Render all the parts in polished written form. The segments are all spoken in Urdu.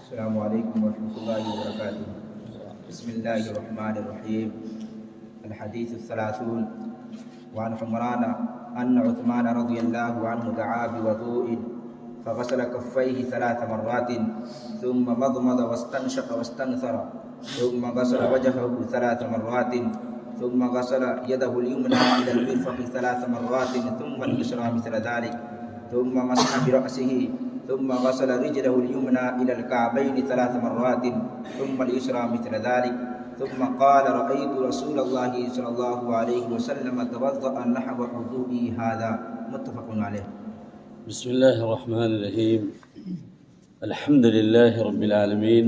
السلام علیکم ورحمۃ اللہ وبرکاتہ. بسم اللہ الرحمن الرحیم. الحدیث الثلاثون. وعن عمران ان عثمان رضی اللہ عنہ دعا بوضوء فغسل كفيه 3 مرات ثم مضمض واستنشق واستنثر ثم غسل وجهه 3 مرات ثم غسل يده اليمنى إلى المرفق 3 مرات ثم اليسرى مثل ذلك ثم مسح برأسه ثم غسل رجله اليمنى إلى الكعبين 3 مرات ثم اليسرى مثل ذلك ثم قال رأيت رسول الله صلى الله عليه وسلم توضأ نحو وضوئي هذا. متفق عليه. بسم الله الرحمن الرحيم. الحمد لله رب العالمين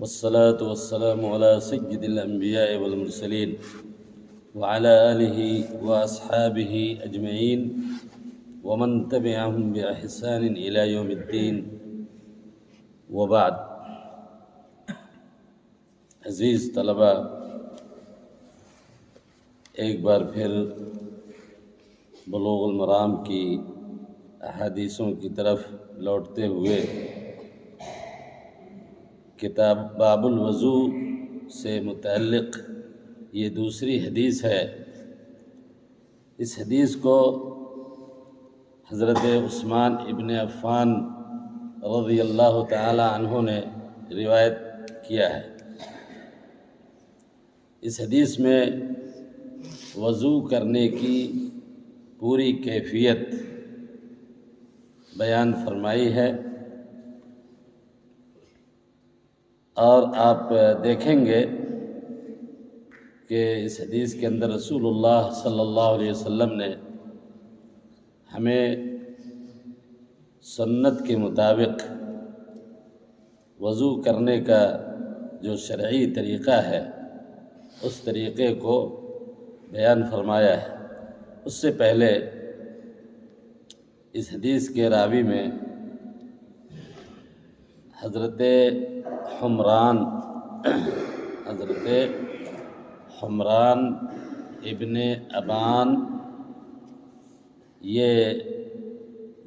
والصلاة والسلام على سيد الأنبياء والمرسلين وعلى آله وأصحابه أجمعين ومن تبعهم بإحسان إلى يوم الدين وبعد. عزیز طلباء، ایک بار پھر بلوغ المرام کی احادیثوں کی طرف لوٹتے ہوئے کتاب باب الوضو سے متعلق یہ دوسری حدیث ہے. اس حدیث کو حضرت عثمان ابن عفان رضی اللہ تعالی عنہ نے روایت کیا ہے. اس حدیث میں وضو کرنے کی پوری کیفیت بیان فرمائی ہے، اور آپ دیکھیں گے کہ اس حدیث کے اندر رسول اللہ صلی اللہ علیہ وسلم نے ہمیں سنت کے مطابق وضو کرنے کا جو شرعی طریقہ ہے اس طریقے کو بیان فرمایا ہے. اس سے پہلے اس حدیث کے راوی میں حضرت حمران ابن ابان، یہ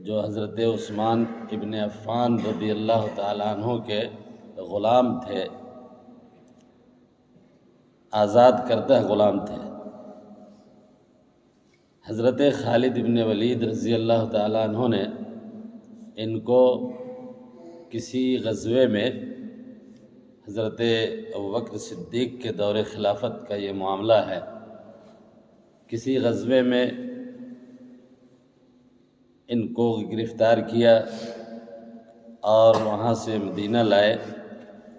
جو حضرت عثمان ابن عفان رضی اللہ تعالیٰ عنہ کے غلام تھے، آزاد کردہ غلام تھے. حضرت خالد ابن ولید رضی اللہ تعالیٰ عنہ نے ان کو کسی غزوے میں، حضرت ابوبکر صدیق کے دور خلافت کا یہ معاملہ ہے، کسی غزوے میں ان کو گرفتار کیا اور وہاں سے مدینہ لائے.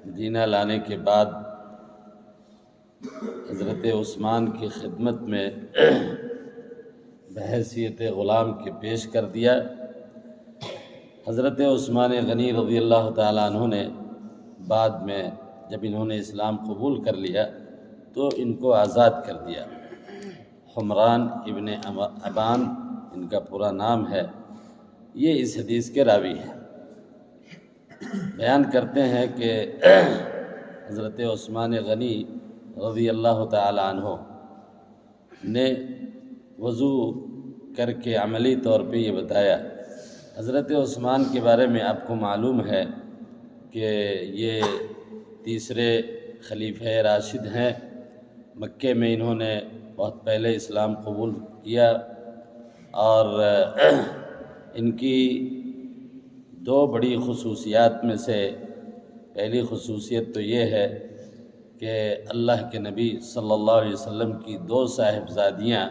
مدینہ لانے کے بعد حضرت عثمان کی خدمت میں بحیثیت غلام کے پیش کر دیا. حضرت عثمان غنی رضی اللہ تعالیٰ عنہ نے بعد میں جب انہوں نے اسلام قبول کر لیا تو ان کو آزاد کر دیا. حمران ابن ابان ان کا پورا نام ہے. یہ اس حدیث کے راوی ہیں. بیان کرتے ہیں کہ حضرت عثمان غنی رضی اللہ تعالی عنہ نے وضو کر کے عملی طور پہ یہ بتایا. حضرت عثمان کے بارے میں آپ کو معلوم ہے کہ یہ تیسرے خلیفہ راشد ہیں. مکے میں انہوں نے بہت پہلے اسلام قبول کیا، اور ان کی 2 بڑی خصوصیات میں سے پہلی خصوصیت تو یہ ہے کہ اللہ کے نبی صلی اللہ علیہ وسلم کی 2 صاحبزادیاں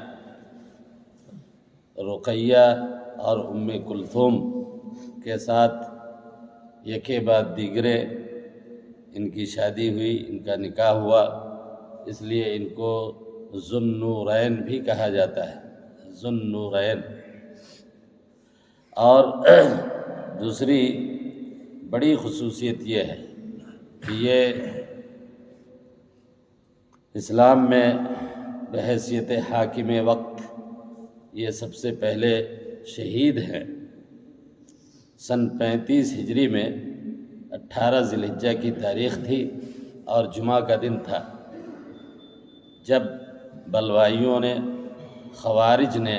رقیہ اور ام کلثوم کے ساتھ یکے بعد دیگرے ان کی شادی ہوئی، ان کا نکاح ہوا. اس لیے ان کو ذو النورین بھی کہا جاتا ہے، ذو النورین. اور دوسری بڑی خصوصیت یہ ہے کہ یہ اسلام میں بحیثیت حاکم وقت یہ سب سے پہلے شہید ہیں. سن 35 ہجری میں 18 ذی الحجہ کی تاریخ تھی اور جمعہ کا دن تھا، جب بلوائیوں نے، خوارج نے،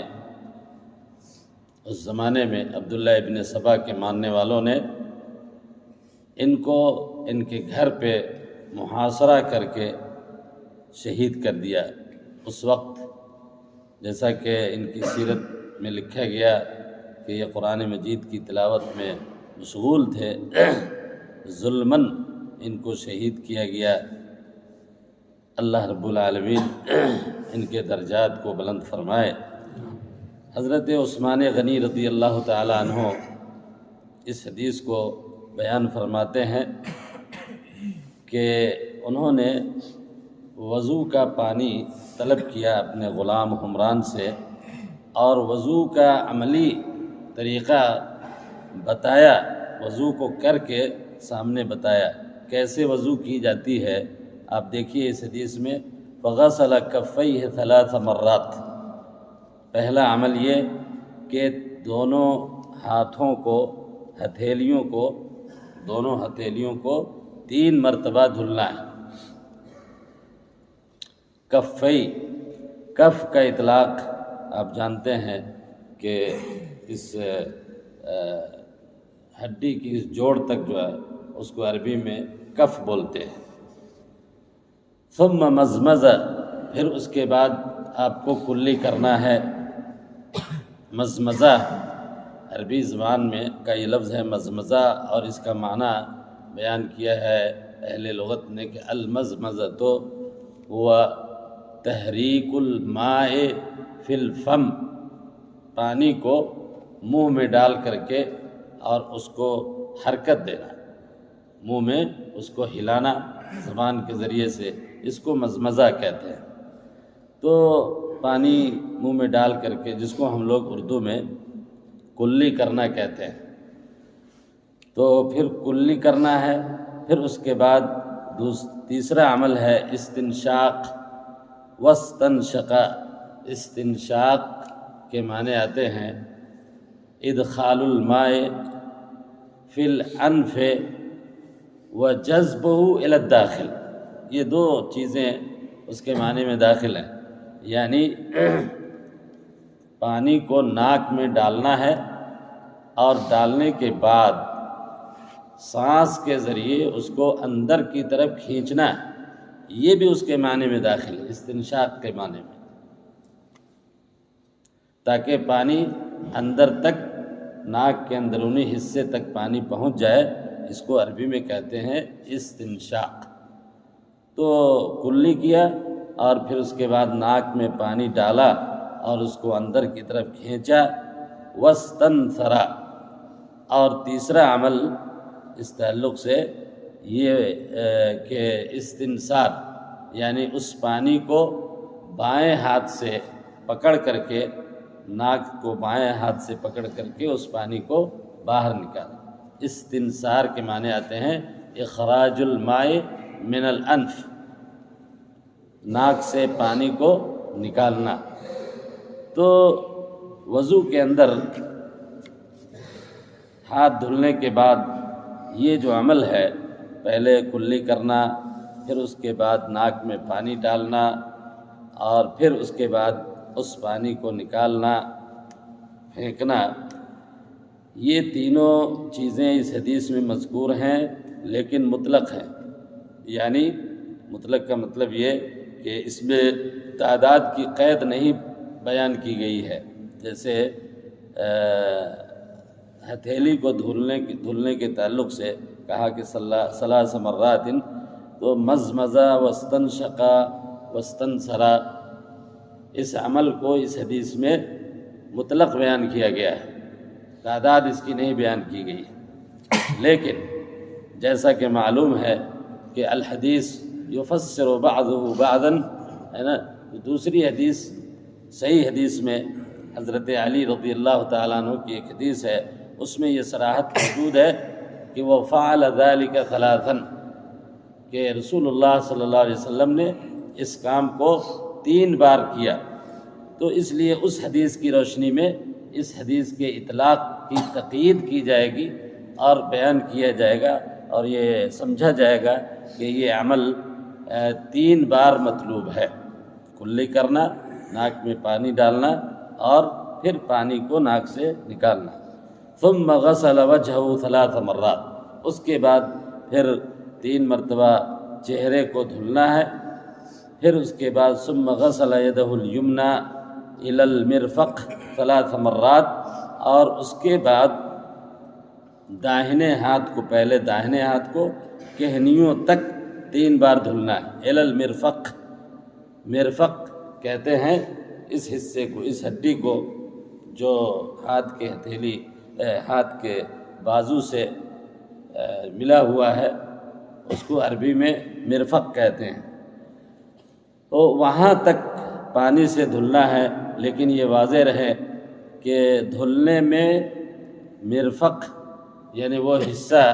اس زمانے میں عبداللہ ابن سبا کے ماننے والوں نے ان کو ان کے گھر پہ محاصرہ کر کے شہید کر دیا۔ اس وقت جیسا کہ ان کی سیرت میں لکھا گیا کہ یہ قرآن مجید کی تلاوت میں مشغول تھے، ظلماً ان کو شہید کیا گیا۔ اللہ رب العالمین ان کے درجات کو بلند فرمائے۔ حضرت عثمان غنی رضی اللہ تعالی عنہ اس حدیث کو بیان فرماتے ہیں کہ انہوں نے وضو کا پانی طلب کیا اپنے غلام حمران سے، اور وضو کا عملی طریقہ بتایا، وضو کو کر کے سامنے بتایا کیسے وضو کی جاتی ہے۔ آپ دیکھیے اس حدیث میں فغسل کفیہ 3 مرات، پہلا عمل یہ کہ دونوں ہاتھوں کو، دونوں ہتھیلیوں کو 3 مرتبہ دھلنا ہے۔ کفی، کف کا اطلاق آپ جانتے ہیں کہ اس ہڈی کی اس جوڑ تک جو ہے اس کو عربی میں کف بولتے ہیں۔ ثم مزمزہ، پھر اس کے بعد آپ کو کلی کرنا ہے۔ مزمزہ عربی زبان میں کا یہ لفظ ہے مزمزہ، اور اس کا معنی بیان کیا ہے اہل لغت نے کہ المزمزۃ ہوا تحریک الماء فی الفم، پانی کو منہ میں ڈال کر کے اور اس کو حرکت دینا، منہ میں اس کو ہلانا زبان کے ذریعے سے، اس کو مزمزہ کہتے ہیں۔ تو پانی منہ میں ڈال کر کے، جس کو ہم لوگ اردو میں کلی کرنا کہتے ہیں، تو پھر کلی کرنا ہے۔ پھر اس کے بعد تیسرا عمل ہے استنشاق واستنشق۔ استنشاق کے معنی آتے ہیں ادخال الماء فی الانف وجذبہ الی الداخل، یہ 2 چیزیں اس کے معنی میں داخل ہیں، یعنی پانی کو ناک میں ڈالنا ہے اور ڈالنے کے بعد سانس کے ذریعے اس کو اندر کی طرف کھینچنا ہے، یہ بھی اس کے معنی میں داخل ہے، استنشاق کے معنی میں، تاکہ پانی اندر تک، ناک کے اندرونی حصے تک پانی پہنچ جائے، اس کو عربی میں کہتے ہیں استنشاق۔ تو کلی کیا اور پھر اس کے بعد ناک میں پانی ڈالا اور اس کو اندر کی طرف کھینچا، واستنثرا۔ اور تیسرا عمل اس تعلق سے یہ کہ استنثار، یعنی اس پانی کو بائیں ہاتھ سے پکڑ کر کے، ناک کو بائیں ہاتھ سے پکڑ کر کے اس پانی کو باہر نکالا۔ استنثار کے معنی آتے ہیں اخراج الماء من الانف، ناک سے پانی کو نکالنا۔ تو وضو کے اندر ہاتھ دھلنے کے بعد یہ جو عمل ہے، پہلے کلی کرنا، پھر اس کے بعد ناک میں پانی ڈالنا، اور پھر اس کے بعد اس پانی کو نکالنا، پھینکنا، یہ تینوں چیزیں اس حدیث میں مذکور ہیں لیکن مطلق ہیں۔ یعنی مطلق کا مطلب یہ کہ اس میں تعداد کی قید نہیں بیان کی گئی ہے، جیسے ہتھیلی کو دھلنے کے تعلق سے کہا کہ 3 مرات، تو مزمزہ واستنشقا واستنثرا، اس عمل کو اس حدیث میں مطلق بیان کیا گیا ہے، تعداد اس کی نہیں بیان کی گئی ہے۔ لیکن جیسا کہ معلوم ہے کہ الحدیث یفسر بعضہ بعضا، ہے نا، دوسری حدیث، صحیح حدیث میں حضرت علی رضی اللہ تعالیٰ عنہ کی ایک حدیث ہے، اس میں یہ صراحت موجود ہے کہ وہ فعل ذلك 3، کہ رسول اللہ صلی اللہ علیہ وسلم نے اس کام کو 3 بار کیا۔ تو اس لیے اس حدیث کی روشنی میں اس حدیث کے اطلاق کی تقیید کی جائے گی اور بیان کیا جائے گا، اور یہ سمجھا جائے گا کہ یہ عمل 3 بار مطلوب ہے، کلی کرنا، ناک میں پانی ڈالنا اور پھر پانی کو ناک سے نکالنا۔ ثم غسل وجهه 3 مرات، اس کے بعد پھر 3 مرتبہ چہرے کو دھلنا ہے، پھر اس کے بعد ثم غسل یدہ الیمنی الی المرفق 3 مرات، اور اس کے بعد داہنے ہاتھ کو، پہلے داہنے ہاتھ کو کہنیوں تک 3 بار دھلنا ہے۔ الی المرفق، مرفق کہتے ہیں اس حصے کو، اس ہڈی کو جو ہاتھ کے ہتھیلی، ہاتھ کے بازو سے ملا ہوا ہے، اس کو عربی میں مرفق کہتے ہیں۔ تو وہاں تک پانی سے دھلنا ہے، لیکن یہ واضح رہے کہ دھلنے میں مرفق یعنی وہ حصہ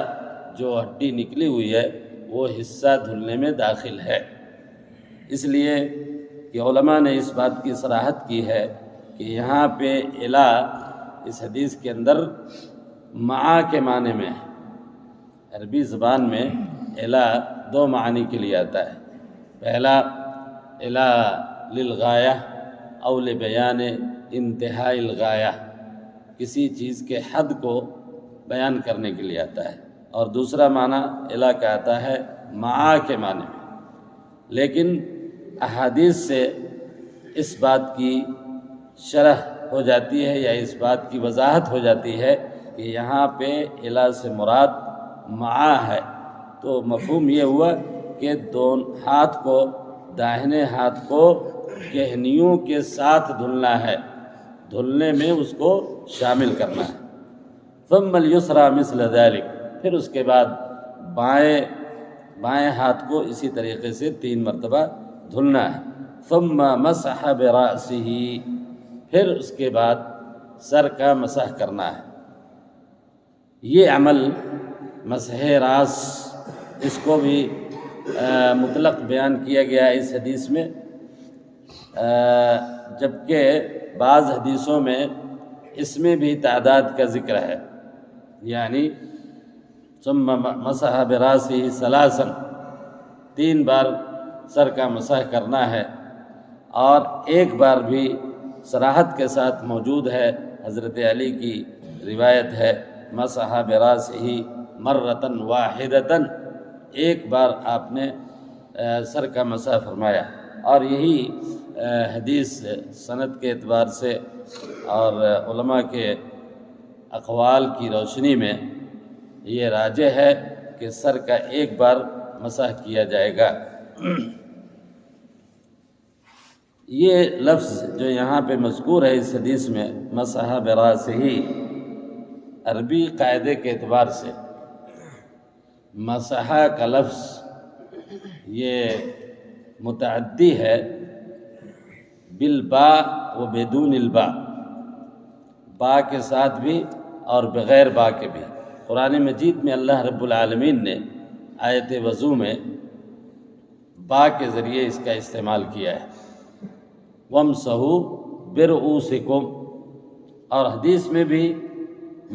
جو ہڈی نکلی ہوئی ہے وہ حصہ دھلنے میں داخل ہے۔ اس لیے کہ علماء نے اس بات کی صراحت کی ہے کہ یہاں پہ الا اس حدیث کے اندر مع کے معنی میں ہے۔ عربی زبان میں الا 2 معنی کے لیے آتا ہے۔ پہلا الا للغایہ او لبیان انتہاء الغایہ، کسی چیز کے حد کو بیان کرنے کے لیے آتا ہے، اور دوسرا معنی الا کا آتا ہے مع کے معنی میں۔ لیکن احادیث سے اس بات کی شرح ہو جاتی ہے یا اس بات کی وضاحت ہو جاتی ہے کہ یہاں پہ الا سے مراد مع ہے، تو مفہوم یہ ہوا کہ ہاتھ کو، داہنے ہاتھ کو کہنیوں کے ساتھ دھلنا ہے، دھلنے میں اس کو شامل کرنا ہے۔ ثم الیسری مثل ذلک، پھر اس کے بعد بائیں ہاتھ کو اسی طریقے سے 3 مرتبہ دھلنا ہے۔ ثم مسح برأسہ، پھر اس کے بعد سر کا مسح کرنا ہے۔ یہ عمل مسح راس، اس کو بھی مطلق بیان کیا گیا اس حدیث میں، جبکہ بعض حدیثوں میں اس میں بھی تعداد کا ذکر ہے، یعنی ثم مسح براسہ 3 3 بار سر کا مسح کرنا ہے، اور ایک بار بھی صراحت کے ساتھ موجود ہے، حضرت علی کی روایت ہے مسح براسہ مرۃ واحدۃ، ایک بار آپ نے سر کا مسح فرمایا۔ اور یہی حدیث سند کے اعتبار سے اور علماء کے اقوال کی روشنی میں یہ راجح ہے کہ سر کا ایک بار مسح کیا جائے گا۔ یہ لفظ جو یہاں پہ مذکور ہے اس حدیث میں مسح براسہ، عربی قاعدے کے اعتبار سے مسح کا لفظ یہ متعدی ہے بالباء و بدون الباء، با کے ساتھ بھی اور بغیر با کے بھی۔ قرآن مجید میں اللہ رب العالمین نے آیت وضو میں با کے ذریعے اس کا استعمال کیا ہے، وَامْسَحُوا بِرُؤُوسِكُمْ، اور حدیث میں بھی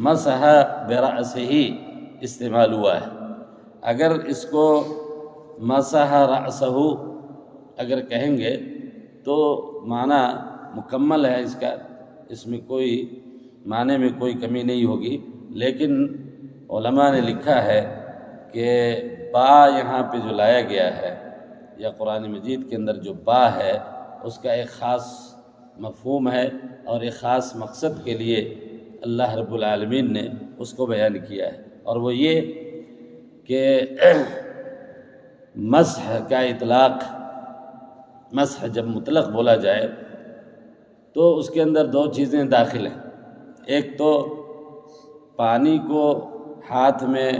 مسح برأسہ استعمال ہوا ہے۔ اگر اس کو مسح رأسہ اگر کہیں گے تو معنی مکمل ہے اس کا، اس میں کوئی معنی میں کوئی کمی نہیں ہوگی، لیکن علماء نے لکھا ہے کہ با یہاں پہ جو لایا گیا ہے یا قرآن مجید کے اندر جو با ہے اس کا ایک خاص مفہوم ہے اور ایک خاص مقصد کے لیے اللہ رب العالمین نے اس کو بیان کیا ہے، اور وہ یہ کہ مسح کا اطلاق، مسح جب مطلق بولا جائے تو اس کے اندر 2 چیزیں داخل ہیں۔ ایک تو پانی کو ہاتھ میں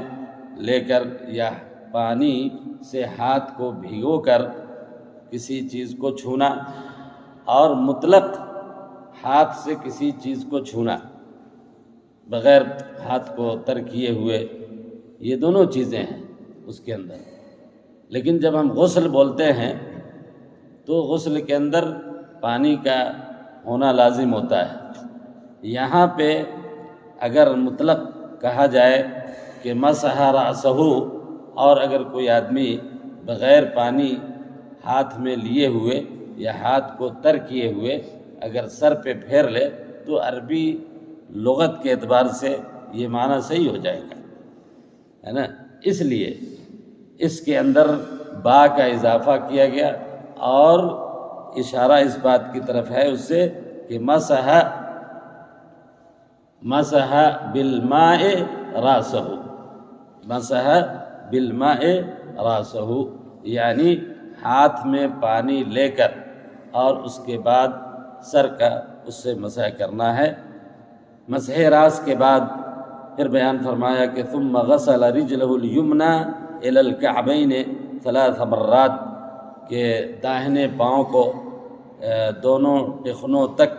لے کر یا پانی سے ہاتھ کو بھگو کر کسی چیز کو چھونا، اور مطلق ہاتھ سے کسی چیز کو چھونا بغیر ہاتھ کو تر کیے ہوئے، یہ دونوں چیزیں ہیں اس کے اندر۔ لیکن جب ہم غسل بولتے ہیں تو غسل کے اندر پانی کا ہونا لازم ہوتا ہے۔ یہاں پہ اگر مطلق کہا جائے کہ مسح رأسہ، اور اگر کوئی آدمی بغیر پانی ہاتھ میں لیے ہوئے یا ہاتھ کو تر کیے ہوئے اگر سر پہ پھیر لے تو عربی لغت کے اعتبار سے یہ معنی صحیح ہو جائے گا، ہے نا؟ اس لیے اس کے اندر با کا اضافہ کیا گیا، اور اشارہ اس بات کی طرف ہے اس سے کہ مسح بالماء راسہ، مسح بالماء راسہ، یعنی ہاتھ میں پانی لے کر اور اس کے بعد سر کا اس سے مسح کرنا ہے۔ مسح راس کے بعد پھر بیان فرمایا کہ ثم غسل رجلہ الیمنی الی الکعبین 3 مرات، کہ داہنے پاؤں کو دونوں ٹخنوں تک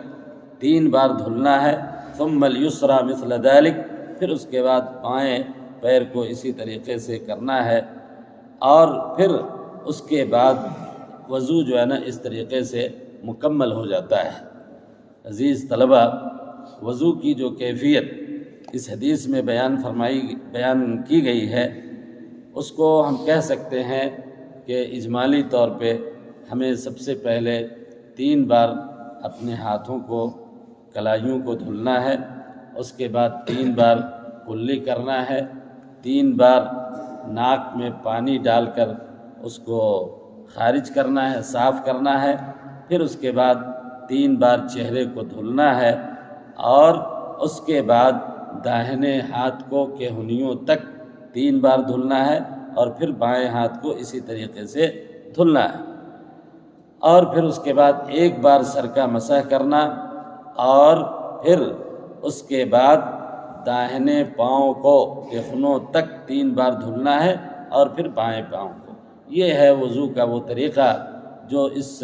3 بار دھلنا ہے۔ ثم الیسری مثل ذلک، پھر اس کے بعد بائیں پیر کو اسی طریقے سے کرنا ہے، اور پھر اس کے بعد وضو جو ہے نا اس طریقے سے مکمل ہو جاتا ہے۔ عزیز طلبہ، وضو کی جو کیفیت اس حدیث میں بیان کی گئی ہے، اس کو ہم کہہ سکتے ہیں کہ اجمالی طور پہ ہمیں سب سے پہلے 3 بار اپنے ہاتھوں کو، کلائیوں کو دھلنا ہے، اس کے بعد 3 بار کلی کرنا ہے، 3 بار ناک میں پانی ڈال کر اس کو خارج کرنا ہے، صاف کرنا ہے، پھر اس کے بعد 3 بار چہرے کو دھلنا ہے، اور اس کے بعد داہنے ہاتھ کو کہنیوں تک 3 بار دھلنا ہے، اور پھر بائیں ہاتھ کو اسی طریقے سے دھلنا ہے، اور پھر اس کے بعد 1 بار سر کا مسح کرنا، اور پھر اس کے بعد داہنے پاؤں کو ٹخنوں تک 3 بار دھلنا ہے، اور پھر بائیں پاؤں کو۔ یہ ہے وضو کا وہ طریقہ جو اس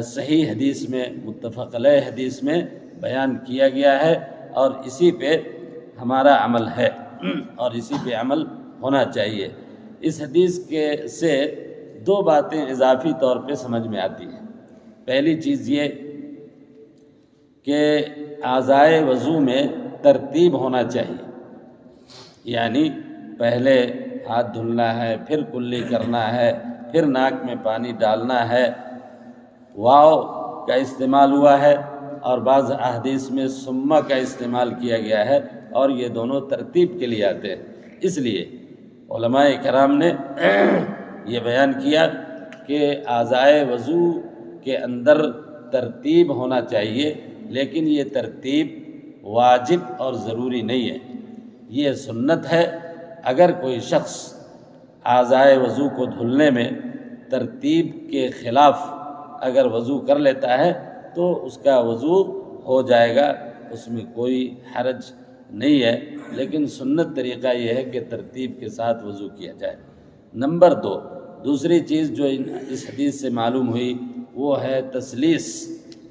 صحیح حدیث میں، متفق علیہ حدیث میں بیان کیا گیا ہے، اور اسی پہ ہمارا عمل ہے، اور اسی پہ عمل ہونا چاہیے۔ اس حدیث سے 2 باتیں اضافی طور پہ سمجھ میں آتی ہیں۔ پہلی چیز یہ کہ اعضائے وضو میں ترتیب ہونا چاہیے، یعنی پہلے ہاتھ دھلنا ہے، پھر کلی کرنا ہے، پھر ناک میں پانی ڈالنا ہے۔ واو کا استعمال ہوا ہے، اور بعض احادیث میں ثم کا استعمال کیا گیا ہے، اور یہ دونوں ترتیب کے لیے آتے ہیں۔ اس لیے علماء کرام نے یہ بیان کیا کہ اعضائے وضو کے اندر ترتیب ہونا چاہیے، لیکن یہ ترتیب واجب اور ضروری نہیں ہے، یہ سنت ہے۔ اگر کوئی شخص اعضائے وضو کو دھلنے میں ترتیب کے خلاف اگر وضو کر لیتا ہے تو اس کا وضو ہو جائے گا، اس میں کوئی حرج نہیں ہے، لیکن سنت طریقہ یہ ہے کہ ترتیب کے ساتھ وضو کیا جائے۔ نمبر 2، دوسری چیز جو اس حدیث سے معلوم ہوئی وہ ہے تسلیس،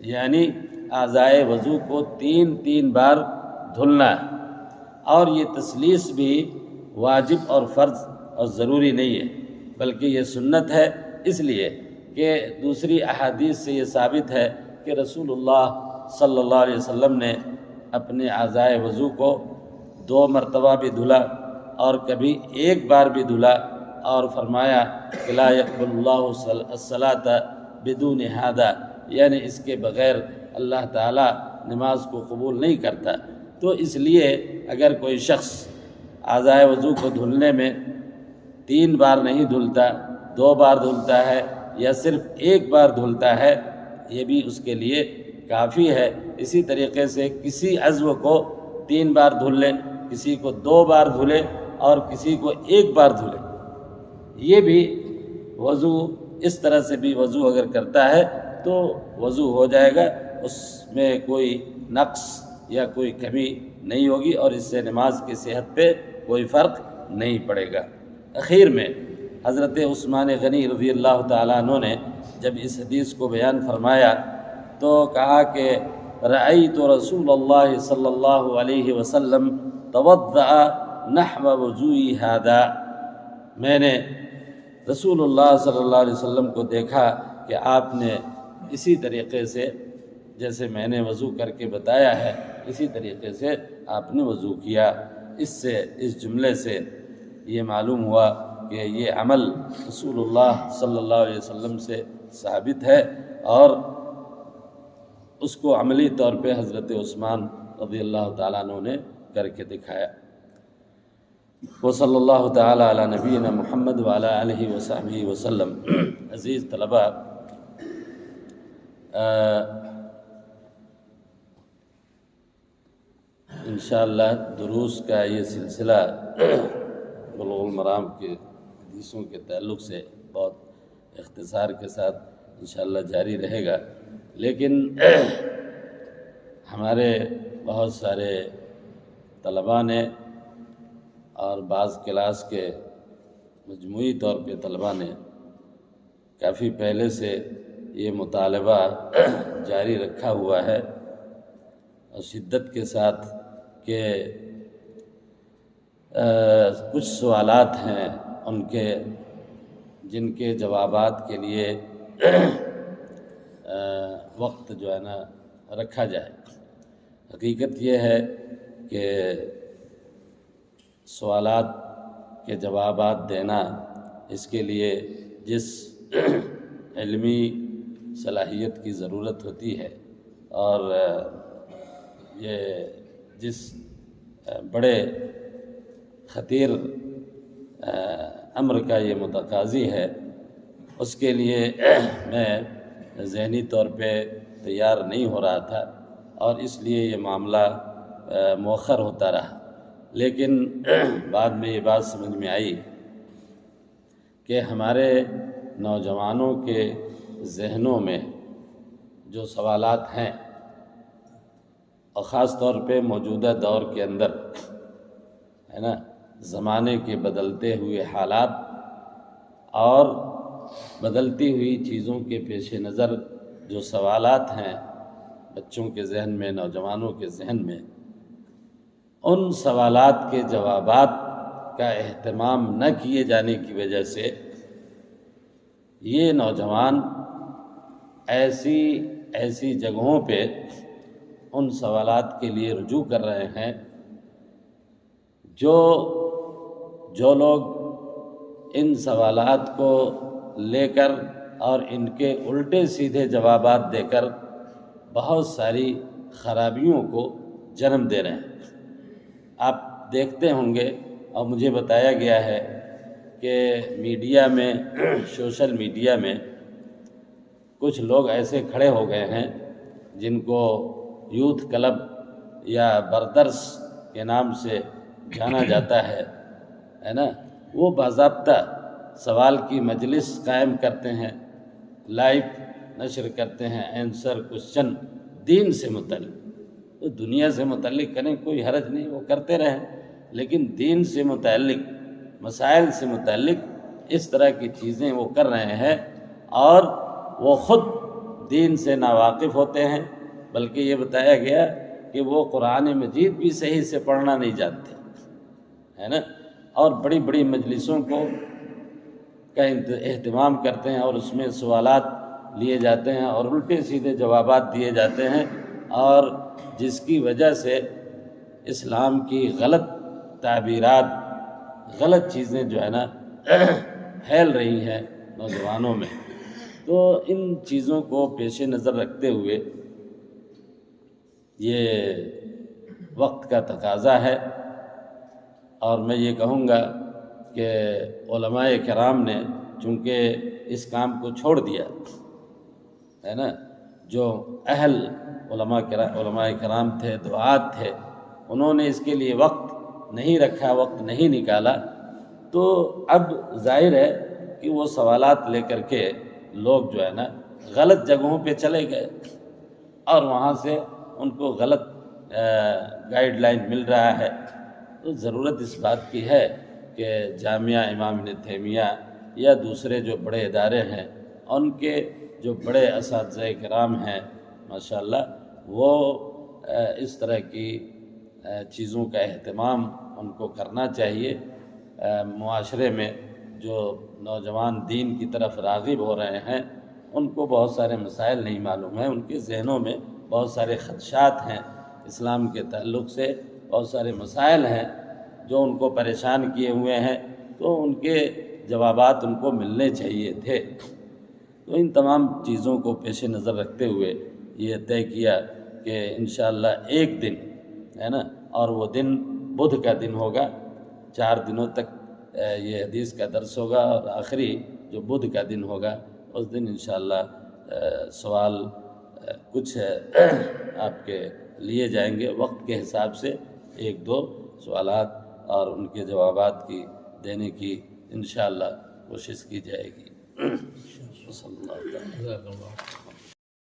یعنی اعضائے وضو کو 3 بار دھلنا ہے، اور یہ تسلیس بھی واجب اور فرض اور ضروری نہیں ہے، بلکہ یہ سنت ہے، اس لیے کہ دوسری احادیث سے یہ ثابت ہے کہ رسول اللہ صلی اللہ علیہ وسلم نے اپنے اعضائے وضو کو 2 مرتبہ بھی دھلا، اور کبھی 1 بار بھی دھلا، اور فرمایا کہ لا يقبل اللہ الصلاۃ بدون ھذا، یعنی اس کے بغیر اللہ تعالیٰ نماز کو قبول نہیں کرتا۔ تو اس لیے اگر کوئی شخص اعضائے وضو کو دھلنے میں 3 بار نہیں دھلتا، 2 بار دھلتا ہے، یا صرف 1 بار دھلتا ہے، یہ بھی اس کے لیے کافی ہے۔ اسی طریقے سے کسی عضو کو 3 بار دھل لے، کسی کو 2 بار دھلے، اور کسی کو 1 بار دھلے، یہ بھی وضو، اس طرح سے بھی وضو اگر کرتا ہے تو وضو ہو جائے گا، اس میں کوئی نقص یا کوئی کمی نہیں ہوگی، اور اس سے نماز کی صحت پہ کوئی فرق نہیں پڑے گا۔ اخیر میں حضرت عثمان غنی رضی اللہ تعالیٰ عنہ نے جب اس حدیث کو بیان فرمایا تو کہا کہ رأیت رسول اللہ صلی اللہ علیہ وسلم توضأ نحو وضوئی ھذا، میں نے رسول اللہ صلی اللہ علیہ وسلم کو دیکھا کہ آپ نے اسی طریقے سے جیسے میں نے وضو کر کے بتایا ہے، اسی طریقے سے آپ نے وضو کیا۔ اس جملے سے یہ معلوم ہوا کہ یہ عمل رسول اللہ صلی اللہ علیہ وسلم سے ثابت ہے، اور اس کو عملی طور پہ حضرت عثمان رضی اللہ تعالیٰ عنہ نے کر کے دکھایا۔ وصلی اللہ تعالی علی نبینا محمد وعلی آلہ وصحبہ وسلم۔ عزیز طلباء، انشاءاللہ دروس کا یہ سلسلہ بلوغ المرام کے حدیثوں کے تعلق سے بہت اختصار کے ساتھ انشاءاللہ جاری رہے گا، لیکن ہمارے بہت سارے طلباء نے اور بعض کلاس کے مجموعی طور پہ طلباء نے کافی پہلے سے یہ مطالبہ جاری رکھا ہوا ہے اور شدت کے ساتھ کہ کچھ سوالات ہیں ان کے جن کے جوابات کے لیے وقت جو ہے نا رکھا جائے۔ حقیقت یہ ہے کہ سوالات کے جوابات دینا، اس کے لیے جس علمی صلاحیت کی ضرورت ہوتی ہے اور یہ جس بڑے خطیر امر کا یہ متقاضی ہے، اس کے لیے میں ذہنی طور پہ تیار نہیں ہو رہا تھا اور اس لیے یہ معاملہ مؤخر ہوتا رہا، لیکن بعد میں یہ بات سمجھ میں آئی کہ ہمارے نوجوانوں کے ذہنوں میں جو سوالات ہیں، اور خاص طور پہ موجودہ دور کے اندر ہے نا، زمانے کے بدلتے ہوئے حالات اور بدلتی ہوئی چیزوں کے پیش نظر جو سوالات ہیں بچوں کے ذہن میں، نوجوانوں کے ذہن میں، ان سوالات کے جوابات کا اہتمام نہ کیے جانے کی وجہ سے یہ نوجوان ایسی جگہوں پہ ان سوالات کے لیے رجوع کر رہے ہیں جو لوگ ان سوالات کو لے کر اور ان کے الٹے سیدھے جوابات دے کر بہت ساری خرابیوں کو جنم دے رہے ہیں۔ آپ دیکھتے ہوں گے اور مجھے بتایا گیا ہے کہ میڈیا میں، سوشل میڈیا میں کچھ لوگ ایسے کھڑے ہو گئے ہیں جن کو یوتھ کلب یا بردرس کے نام سے جانا جاتا ہے نا، وہ باضابطہ سوال کی مجلس قائم کرتے ہیں، لائیو نشر کرتے ہیں، آنسر کوشچن دین سے متعلق۔ تو دنیا سے متعلق کریں، کوئی حرج نہیں، وہ کرتے رہیں، لیکن دین سے متعلق، مسائل سے متعلق اس طرح کی چیزیں وہ کر رہے ہیں اور وہ خود دین سے ناواقف ہوتے ہیں، بلکہ یہ بتایا گیا کہ وہ قرآن مجید بھی صحیح سے پڑھنا نہیں جانتے ہے نا، اور بڑی بڑی مجلسوں کا اہتمام کرتے ہیں اور اس میں سوالات لیے جاتے ہیں اور الٹے سیدھے جوابات دیے جاتے ہیں، اور جس کی وجہ سے اسلام کی غلط تعبیرات، غلط چیزیں جو ہے نا پھیل رہی ہیں نوجوانوں میں۔ تو ان چیزوں کو پیش نظر رکھتے ہوئے یہ وقت کا تقاضا ہے، اور میں یہ کہوں گا کہ علماء کرام نے چونکہ اس کام کو چھوڑ دیا ہے نا، جو اہل علماء کرام تھے، دعات تھے، انہوں نے اس کے لیے وقت نہیں رکھا، وقت نہیں نکالا، تو اب ظاہر ہے کہ وہ سوالات لے کر کے لوگ جو ہے نا غلط جگہوں پہ چلے گئے اور وہاں سے ان کو غلط گائیڈ لائن مل رہا ہے۔ تو ضرورت اس بات کی ہے کہ جامعہ امام ابن تیمیہ یا دوسرے جو بڑے ادارے ہیں، ان کے جو بڑے اساتذہ کرام ہیں ماشاءاللہ، وہ اس طرح کی چیزوں کا اہتمام ان کو کرنا چاہیے۔ معاشرے میں جو نوجوان دین کی طرف راغب ہو رہے ہیں، ان کو بہت سارے مسائل نہیں معلوم ہیں، ان کے ذہنوں میں بہت سارے خدشات ہیں، اسلام کے تعلق سے بہت سارے مسائل ہیں جو ان کو پریشان کیے ہوئے ہیں، تو ان کے جوابات ان کو ملنے چاہیے تھے۔ تو ان تمام چیزوں کو پیش نظر رکھتے ہوئے یہ طے کیا کہ انشاءاللہ ایک دن ہے نا، اور وہ دن بدھ کا دن ہوگا، 4 دنوں تک یہ حدیث کا درس ہوگا، اور آخری جو بدھ کا دن ہوگا اس دن انشاءاللہ سوال کچھ آپ کے لیے جائیں گے وقت کے حساب سے، 1-2 سوالات اور ان کے جوابات کی دینے کی انشاءاللہ کوشش کی جائے گی۔ صلی اللہ علیہ وسلم۔